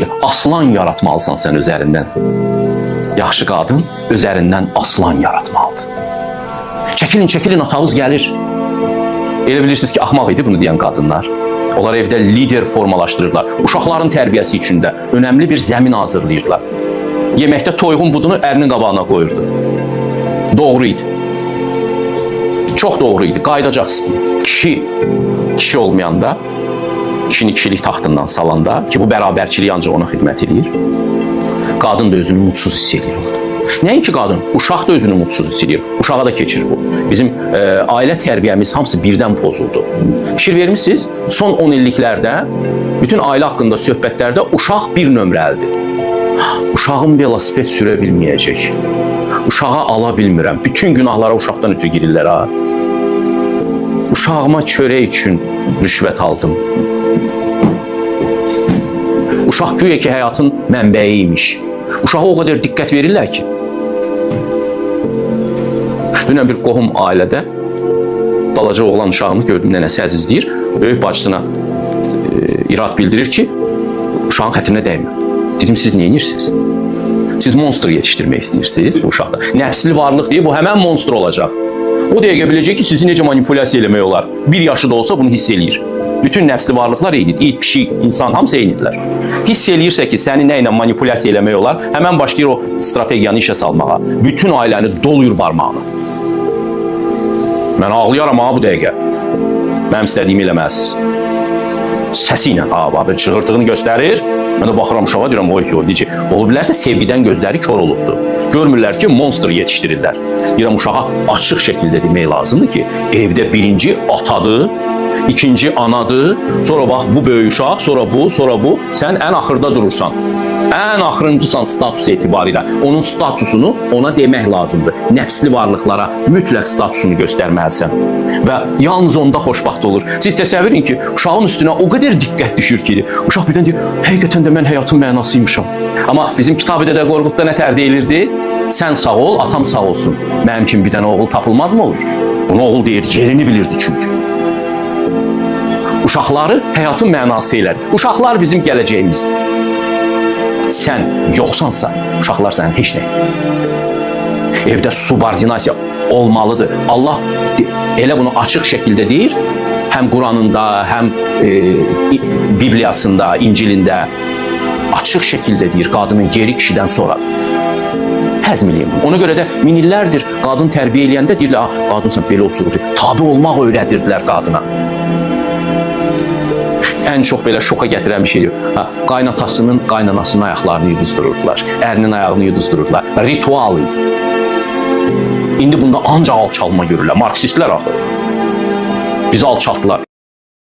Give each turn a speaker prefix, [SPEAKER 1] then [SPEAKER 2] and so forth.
[SPEAKER 1] ki, aslan yaratmalısan sən özərindən. Yaxşı qadın özərindən aslan yaratmalıdır. Çəkilin, atağız gəlir. Elə bilirsiniz ki, axmaq idi bunu deyən qadınlar. Onlar evdə lider formalaşdırırlar. Uşaqların tərbiyəsi üçün də önəmli bir zəmin hazırlayırlar. Yeməkdə toyğun budunu ərinin qabağına qoyurdu. Doğru idi. Çox doğru idi. Qayıdacaqsın. Kişi olmayanda, kişini kişilik taxtından salanda ki, bu bərabərçilik ancaq ona xidmət edir. Qadın da özünü mutsuz hiss edir orada. Nəinki qadın, uşaq da özünü mutsuz hiss edir. Uşağa da keçir bu. Bizim ailə tərbiyəmiz hamısı birdən pozuldu. Fikir vermişsiniz, son 10 illiklərdə bütün ailə haqqında söhbətlərdə uşaq bir nömrəlidir. Uşağım velosiped sürə bilməyəcək. Uşağa ala bilmirəm. Bütün günahlara uşaqdan ötürü girirlər ha. Uşağıma çörək üçün rüşvət aldım. Uşaq güya ki, həyatın mənbəyiymiş. Uşağa o qədər diqqət verirlər ki. Dünən bir qohum ailədə balaca oğlan uşağını gördüm, nənəsi əzizləyir. Böyük bacısına irad bildirir ki, uşağın xətrinə dəymə. Dedim, siz nə edirsiniz? Siz monster yetişdirmək istəyirsiniz bu uşaqda. Nəfsli varlıq deyib, bu həmən monster olacaq. O dəqiqə biləcək ki, sizi necə manipulyasiya eləmək olar. Bir yaşı da olsa bunu hiss eləyir. Bütün nəfsli varlıqlar eynidir. İt, pişik, insan hamısı eynidirlər. Hiss eləyirsə ki, səni nə ilə manipulyasiya eləmək olar, həmən başlayır o strategiyanı işə salmağa. Bütün ailəni doluyur barmağına. Mən ağlayaram ha bu dəqiqə. Mənim istədiyimi eləməlisiniz. Səsi ilə bir çığırtığını göstərir. Mən də baxıram uşağa, deyirəm, oy, necə. Ola bilərsə sevgidən gözləri kör olubdur. Görmürlər ki, monster yetişdirirlər. Deyirəm, uşağa açıq şəkildə demək lazımdır ki, evdə birinci atadır, ikinci anadır, sonra bax bu böyük uşaq, sonra bu, sən ən axırda durursan. Ən axırıncısan status etibarilə. Onun statusunu ona demək lazımdır. Nəfsli varlıqlara mütləq statusunu göstərməlisən. Və yalnız onda xoşbaxt olur. Siz təsəvvür edin ki, uşağın üstünə o qədər diqqət düşür ki, uşaq birdən deyir, həqiqətən də mən həyatın mənasıymışam. Amma bizim Kitab-ı Dədə Qorqudda nə tər deyilirdi? Sən sağ ol, atam sağ olsun. Mənim kimi bir dənə oğul tapılmaz mı olur? Bunu oğul deyir, yerini bilirdi çünki. Uşaqları həyatın mənası elər. Uşaqlar bizim gələcəyimizdir. Sən yoxsansa, uşaqlar sənin heç nə. Evdə subordinasiya olmalıdır. Allah elə bunu açıq şəkildə deyir. Həm Quranında, həm Bibliyasında, İncilində açıq şəkildə deyir, qadının yeri kişidən sonra. Həzm eləyəm. Ona görə də min illərdir qadın tərbiyə eləyəndə deyirlər, qadınsan belə otururdu. Tabi olmaq öyrədirdilər qadına. Ən çox belə şoka gətirən bir şeydir. Qaynatasının, qaynanasının ayaqlarını yuduzdururdular. Ərinin ayağını yuduzdururdular. Ritual idi. İndi bunda ancaq alçalma görürlər. Marksistlər axı. Bizi alçaltdılar.